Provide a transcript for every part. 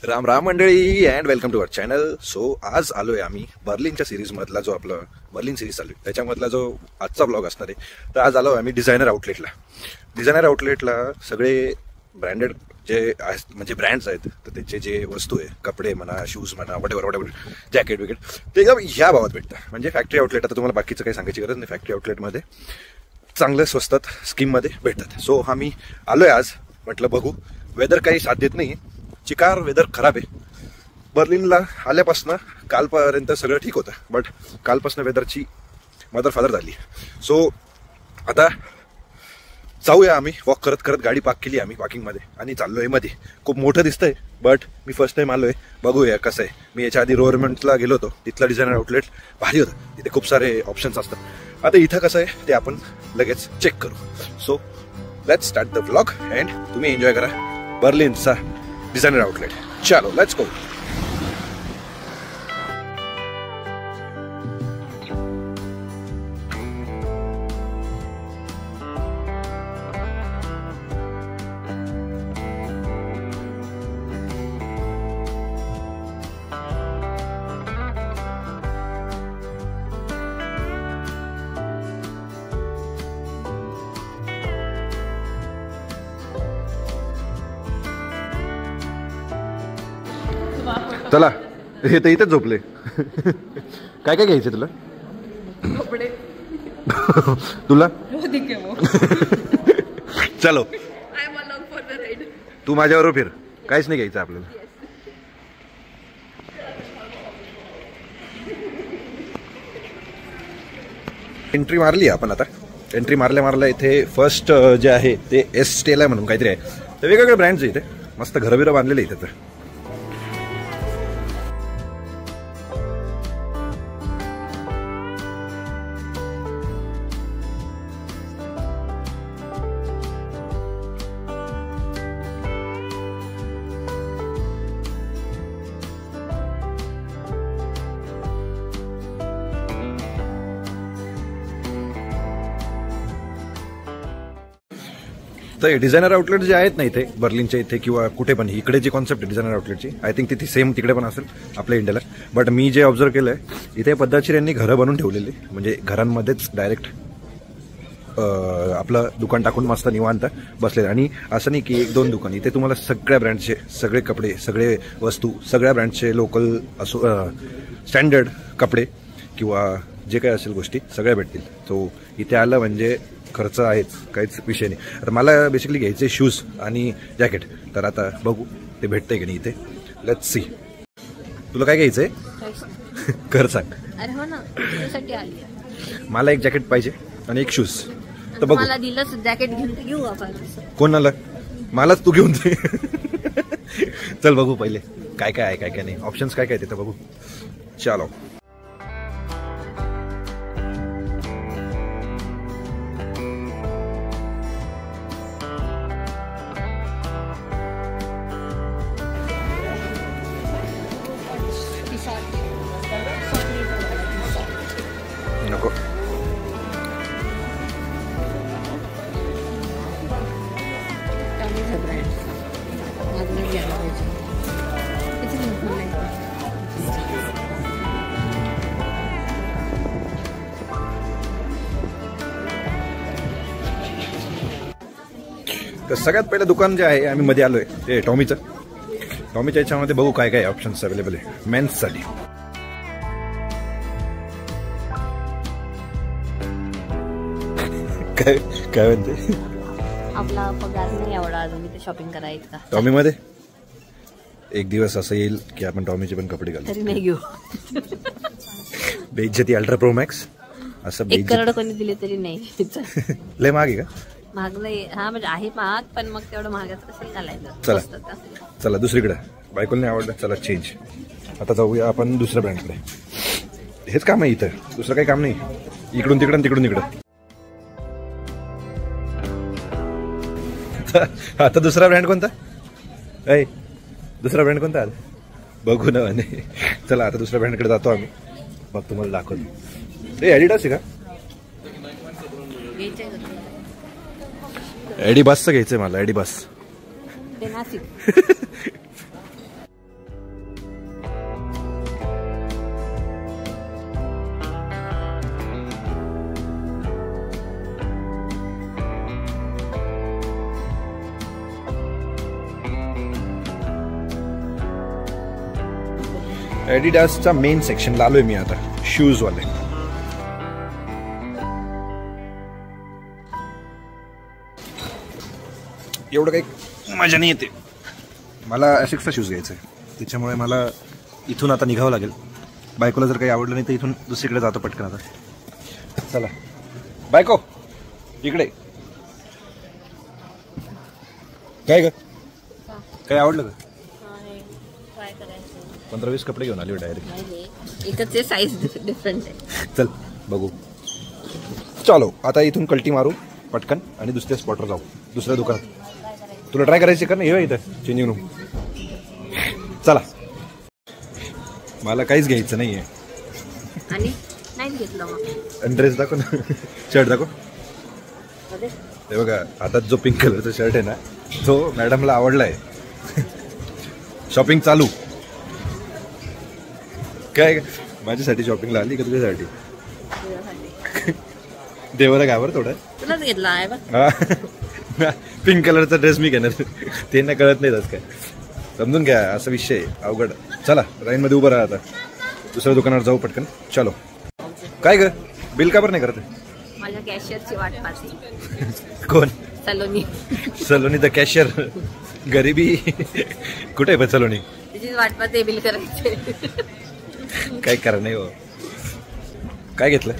राम राम मंडळी and welcome to our channel. So आज आलोय आम्ही बर्लिनच्या सिरीज मधला जो आपला बर्लिन सिरीज चालू आहे त्याच्यामधला जो आजचा ब्लॉग असणार आहे. तर आज आलो आम्ही डिझायनर आउटलेटला सगळे ब्रँडेड जे म्हणजे ब्रँड्स आहेत तर त्याचे जे वस्तू आहे, कपडे म्हणा, शूज म्हणा, वॉटेवर जॅकेट विकेट, ते एकदम ह्या भावात भेटतं. म्हणजे फॅक्टरी आउटलेट, आता तुम्हाला बाकीचं काही सांगायची गरज नाही. फॅक्टरी आउटलेटमध्ये चांगलं स्वस्तात स्कीममध्ये भेटतात. सो आम्ही आलोय आज. म्हटलं बघू, वेदर काही साथ देत नाही, चिकार वेदर खराब आहे. बर्लिनला आल्यापासनं कालपर्यंत सगळं ठीक होतं, बट कालपासनं वेदरची मदर फादर झाली. सो आता जाऊया आम्ही. वॉक करत करत गाडी पार्क केली आम्ही पार्किंगमध्ये आणि चाललोय मध्ये. खूप मोठं दिसतंय, बट मी फर्स्ट टाइम आलोय. बघूया कसं आहे. मी याच्या आधी रोअरमेंटला गेलो होतो, तिथला डिझायनर आउटलेट भारी होतं. तिथे खूप सारे ऑप्शन्स असतात. आता इथं कसं आहे ते आपण लगेच चेक करू. So let's start the vlog and तुम्ही एन्जॉय करा बर्लिनचा डिझायनर आउटलेट. चलो लेट्स गो. चला, हे तर इथेच झोपले. काय काय घ्यायचं तुला? कपडे. तुला चलो, तू माझ्याबरोबर फिर. काहीच नाही घ्यायचं आपल्याला. एंट्री मारली आपण. आता एंट्री मारल्या इथे फर्स्ट जे आहे ते एस्टेला म्हणून काहीतरी आहे. तर वेगवेगळे ब्रँड्स आहे इथे. मस्त घरबिरं बांधलेले इथे. तर डिझायनर आउटलेट जे आहेत ना इथे बर्लिनच्या इथे किंवा कुठे पण, इकडे जी कॉन्सेप्ट आहे डिझायनर आउटलेटची, आय थिंक ती सेम तिकडे पण असेल आपल्या इंडियाला. बट मी जे ऑब्झर्व केलं आहे इथे पद्धतशीर यांनी घरं बनवून ठेवलेली. म्हणजे घरांमध्येच डायरेक्ट आपलं दुकान टाकून मस्त निवांत बसलेलं. आणि असं नाही की एक दोन दुकान, इथे तुम्हाला सगळ्या ब्रँडचे सगळे कपडे, सगळे वस्तू, सगळ्या ब्रँडचे लोकल असो, स्टँडर्ड कपडे किंवा जे काही असेल गोष्टी सगळ्या भेटतील. सो इथे आलं म्हणजे खर्च आहेच, काहीच विषय नाही. आता मला बेसिकली घ्यायचे शूज आणि जॅकेट. तर आता बघू ते भेटतंय की नाही इथे. Let's see. तुला काय घ्यायचंय? कर सांग. अरे हो ना, त्यासाठी आली. मला एक जॅकेट पाहिजे आणि एक शूज. तर बघू. मला दिलंच जॅकेट घेऊ आपण. कोणाला? मलाच तू घेऊन दे. चल बघू पहिले काय काय आहे, काय काय नाही, ऑप्शन्स काय काय तिथं बघू. चलो. नको. तर सगळ्यात पहिलं दुकान जे आहे आम्ही मध्ये आलोय ते टॉमीचं. टॉमीच्या याच्यामध्ये बघू काय काय ऑप्शन्स अवेलेबल आहे मेन्ससाठी. काय काय म्हणते? आपला पगार नाही एवढा अजून इथे शॉपिंग करायचं का टॉमी मध्ये? एक दिवस असं येईल की आपण टॉमीचे पण कपडे घालू. तरी नाही घेऊ. बेइज्जती अल्ट्रा प्रो मॅक्स असं 1 करोड कोणी दिले तरी नाही. लय महाग आहे का? महाग नाही. हा म्हणजे आहे महाग, पण मग तेवढं महागाचं कसं घालायचं. चला दुसरीकडे. बायकोला नाही आवडलं, चला चेंज. आता जाऊया आपण दुसऱ्या ब्रँडकडे. हेच काम आहे इथं, दुसरं काही काम नाही. इकडून तिकडं तिकडून तिकडं. आता दुसरा ब्रँड कोणता? दुसरा ब्रँड कोणता? बघू ना. चला आता दुसऱ्या ब्रँडकडे जातो आम्ही. मग तुम्हाला दाखवतो. ते ॲडिडास आहे का? ॲडिबासचं घ्यायचंय मला. ॲडिबास ॲडिडासचा मेन सेक्शनला आलोय मी आता, शूज वाले. एवढं काही मजा नाही येते. मला ॲसिक्सचा शूज घ्यायचा आहे, त्याच्यामुळे मला इथून आता निघावं लागेल. बायकोला जर काही आवडलं नाही तर इथून दुसरीकडे जातो पटकन आता. चला बायको इकडे. काय ग, काय आवडलं का? 15-20 कपडे घेऊन आले डायरेक्ट. एकच साईज डिफरंट आहे. चल बघू. चलो आता इथून कल्टी मारू पटकन आणि दुसऱ्या स्पॉटवर जाऊ, दुसऱ्या दुकानात. तुला ट्राय करायची का नाही? हे इथं चेंजिंग रूम. चला. मला काहीच घ्यायचं नाहीये. आणि नाही घेतलं मग. ड्रेस दाखव ना, शर्ट दाखव. ते बघा आता जो पिंक कलरचा शर्ट आहे ना, तो मॅडमला आवडलाय. शॉपिंग चालू. काय माझ्यासाठी शॉपिंगला आली का तुझ्यासाठी? देवाला घाबर थोडं. तुलाच घेतला आहे बा. पिंक कलरचा ड्रेस मी घेणार, ते ना कळत नाही काय. समजून घ्या, असा विषय अवघड. चला लाईन मध्ये उभं राहा आता, दुसऱ्या दुकानावर जाऊ पटकन. चलो. काय ग, बिल का बरं नाही करत? माझ्या कॅशियरची वाट पाहते. कोण? सलोनी. Saloni the cashier. गरिबी कुठे आहे पण सलोनी? तिचीच वाट पाहते बिल करायचे. काय करा नाही हो. काय घेतलं?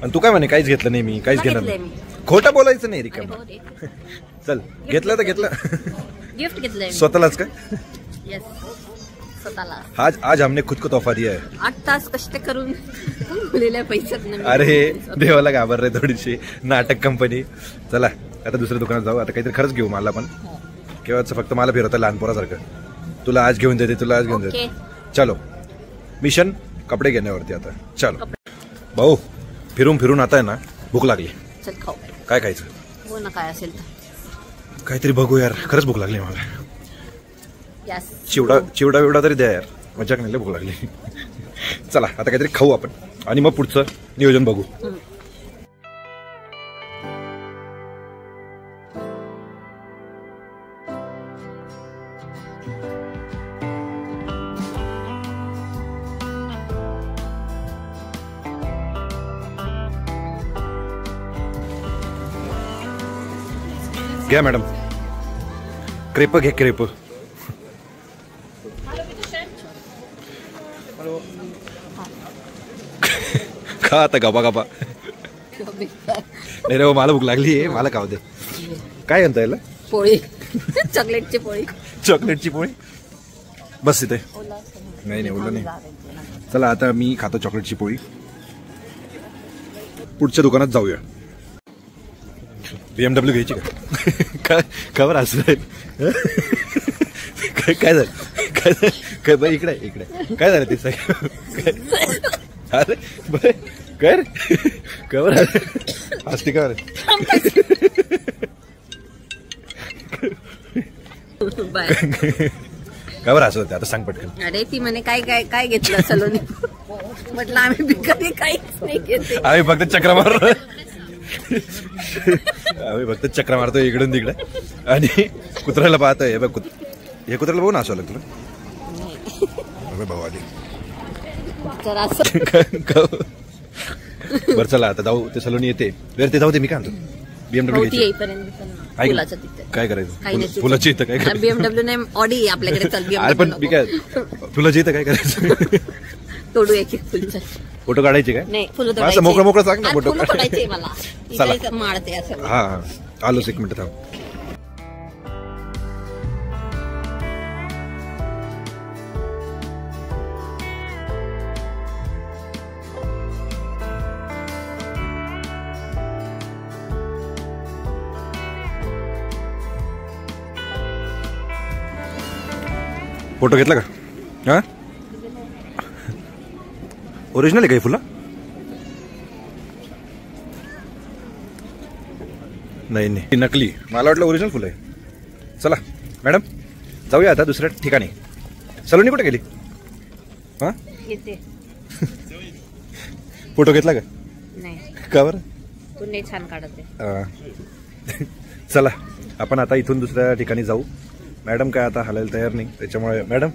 आणि तू काय म्हणे काहीच घेतलं नाही मी, काहीच घेणार नाही. खोटं बोलायचं नाही रिकाम. चल घेतलं तर घेतलं. गिफ्ट घेतलंय स्वतःलाच का? यस, स्वतःला. आज हमने खुद को तोहफा दिया है. 8 तास कष्ट करून दिलेल्या पैशात. अरे देवाला घाबर रे थोडीशी नाटक कंपनी. चला आता दुसऱ्या दुकानात जाऊ. आता काहीतरी खरंच घेऊ मला पण. केव्हाच फक्त मला फिरवता लहानपोरासारखं. तुला आज घेऊन देते, तुला आज घेऊन देते. चलो मिशन कपडे घेण्यावरती आता. चलो भाऊ, फिरून फिरून आता आहे ना भूक लागली. चल खाऊ. काय खायचं? हो ना, काय असेल तर काहीतरी बघू यार, खरंच भूक लागली मला. यस. चिवडा विवडा तरी द्या यार, मजाक नाही, भूक लागली. चला आता काहीतरी खाऊ आपण आणि मग पुढचं नियोजन बघू. घ्या मॅडम, क्रेप घे, क्रेप. खा आता गबा गबा. नाही रे हो, मला भूक लागली आहे, मला खाऊ दे. काय म्हणता याला? पोळी. चॉकलेटची पोळी. चॉकलेटची पोळी. बस इथे. नाही नाही ओलं नाही. चला आता मी खातो चॉकलेटची पोळी. पुढच्या दुकानात जाऊया. BMW घ्यायची का? खबर असं काय झालं? काय बाई इकडे इकडे काय झालं ते? अरे कर खबर असते का? खबर असं होते. आता सांग पटकन. अरे ती म्हणे काय काय काय घेतलं सलोनी? म्हटलं आम्ही बिकरी काहीच नाही घेते, आम्ही फक्त चक्र मारतो. आम्ही फक्त चक्र मारतोय इकडून तिकडे आणि कुत्र्याला पाहतोय. बघ हे कुत्र्याला बघून असं लागलं तुला. भाऊ आली. बरं चला आता जाऊ. ते सलोनी येते ते जाऊ दे. मी काय म्हणतो BMW घ्यायची. काय करायचं? फुलाची इथं काय करायचं? BMW नाही ऑडी आपल्याकडे. चल पण मी काय फुलाची इथं काय करायचं? तोडू एक फुलचं. फोटो काढायचे काय? नाही फुलं असं मोकळं मोकळं सांग ना. फोटो काढायचे मला. माळते असं. हा आलोच, एक मिनिट थांब. फोटो घेतला का? हा ओरिजिनल आहे काही फुलं? नाही नाही नकली. मला वाटलं ओरिजिनल फुलं आहे. चला मॅडम जाऊया आता दुसऱ्या ठिकाणी. सलोनी कुठे गेली? हा फोटो घेतला का? नाही. का बरं? तू नाही छान काढते. चला आपण आता इथून दुसऱ्या ठिकाणी जाऊ. मॅडम काय आता हलायला तयार नाही, त्याच्यामुळे मॅडम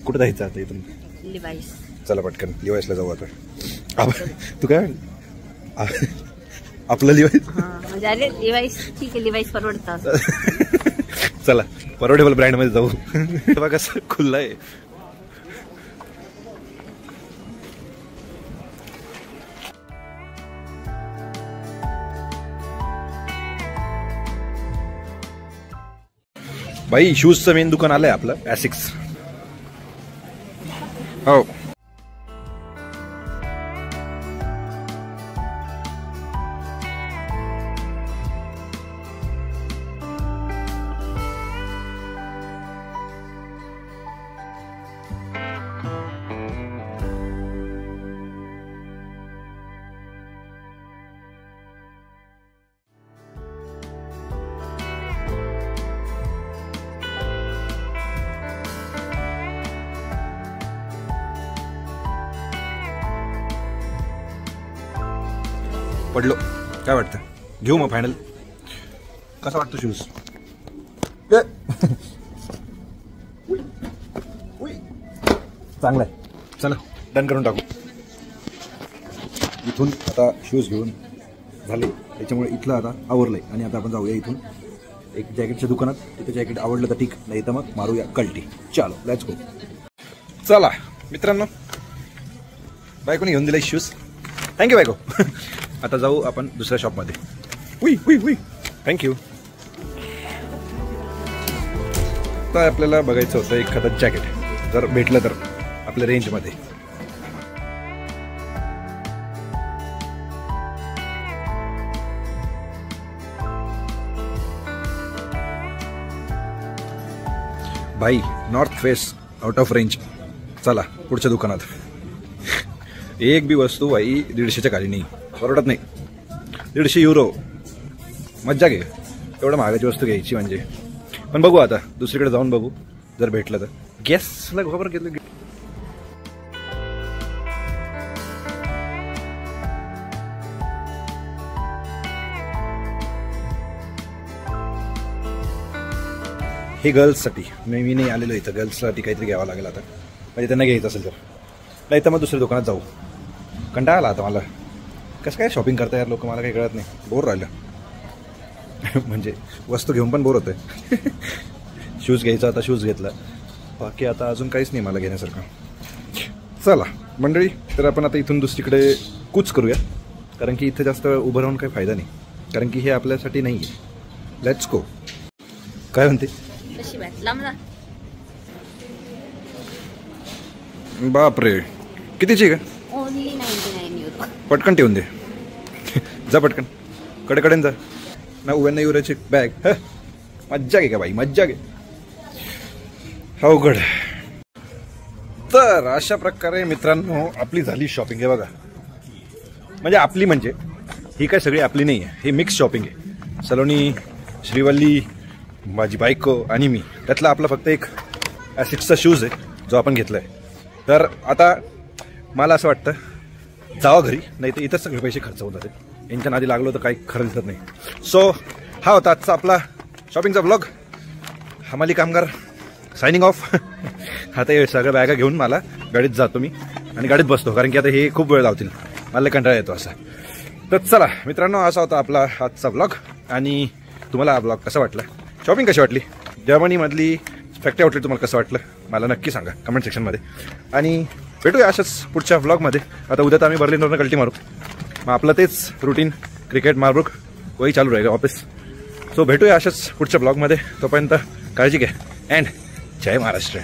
कुठं जायचं आता इथून? लिवाईस. चला पटकन लिवाईसला जाऊ आता. तू काय आपलं लिवाईस? म्हणजे अरे लिवाईस ठीक आहे, लिवाईस परवडतात. चला परवडेबल ब्रँड मध्ये जाऊ. बघा कसं खुल्ला आहे. भाई शूजचं मेन दुकान आलंय आपलं ॲसिक्स. हो पडलो. काय वाटतं घेऊ मग फायनल? कसा वाटतो शूज? चांगला आहे. चला डन करून टाकू. इथून आता शूज घेऊन झाले, त्याच्यामुळे इथलं आता आवरलंय आणि आता आपण जाऊया इथून एक जॅकेटच्या दुकानात. तिथे जॅकेट आवडलं तर ठीक, नाही तर मग मारूया कल्टी. चलो लेट्स गो. चला मित्रांनो, बायकोने घेऊन दिले शूज. थँक्यू बायको. आता जाऊ आपण दुसऱ्या शॉपमध्ये. उई थँक्यू. तर आपल्याला बघायचं होतं एखादं जॅकेट, जर भेटलं तर आपल्या रेंजमध्ये. भाई north face out of range. चला पुढच्या दुकानात. एक बी वस्तू भाई 150च्या खाली नाही, परवडत नाही. 150 युरो. मज्जा घे. एवढं महागाची वस्तू घ्यायची म्हणजे. पण बघू आता दुसरीकडे जाऊन बघू, जर भेटलं तर. गॅसला खबर घेतलं. हे गर्ल्ससाठी. मी नाही आलेलो इथं. गर्ल्ससाठी काहीतरी घ्यावं लागेल आता, म्हणजे त्यांना घ्यायचं असेल तर. नाही तर मग दुसऱ्या दुकानात जाऊ. कंटाळा आला आता मला. कसं काय शॉपिंग करता यार लोक, मला काही कळत नाही. बोर राहिलं. म्हणजे वस्तू घेऊन पण बोर होतंय. शूज घ्यायचा, आता शूज घेतला. बाकी आता अजून काहीच नाही मला घेण्यासारखं. चला मंडळी, तर आपण आता इथून दुसरीकडे कूच करूया, कारण की इथं जास्त उभं राहून काही फायदा नाही, कारण की हे आपल्यासाठी नाही आहे. Let's go. काय म्हणते? बापरे, कितीची का? Only 99 euro. पटकन ठेवून दे. जा पटकन, कडेकडेन जा. 99 युरोची बॅग. मज्जा घे का बाई, मज्जा घे. अवघड. तर अशा प्रकारे मित्रांनो आपली झाली शॉपिंग. आहे बघा, म्हणजे आपली म्हणजे ही काय सगळी आपली नाही आहे, ही मिक्स शॉपिंग आहे. सलोनी, श्रीवल्ली, माझी बायको आणि मी. त्यातला आपला फक्त एक ॲसिक्सचा शूज आहे जो आपण घेतला आहे. तर आता मला असं वाटतं जावा घरी, नाही तर इथंच सगळे पैसे खर्च होत जाते. यांच्या नादी लागलो तर काही खरं दिसत नाही. सो हा होता आजचा आपला शॉपिंगचा ब्लॉग. हमाली कामगार सायनिंग ऑफ. आता हे सगळ्या बॅगा घेऊन मला गाडीत जातो मी आणि गाडीत बसतो, कारण की आता हे खूप वेळ लावतील. मला कंटाळा येतो असा. तर चला मित्रांनो, असा होता आपला आजचा ब्लॉग. आणि तुम्हाला हा ब्लॉग कसा वाटला, शॉपिंग कशी वाटली, जर्मनीमधली फॅक्टरी आउटलेट तुम्हाला कसं वाटलं मला नक्की सांगा कमेंट सेक्शनमध्ये. आणि भेटूया अशाच पुढच्या व्लॉगमध्ये. आता उद्या तर आम्ही बर्लिनवरून कल्टी मारू. मग आपलं तेच रुटीन, क्रिकेट, मारबुक वही चालू रहेगा ऑफिस. सो भेटूया अशाच पुढच्या ब्लॉगमध्ये. तोपर्यंत काळजी घ्या अँड जय महाराष्ट्र.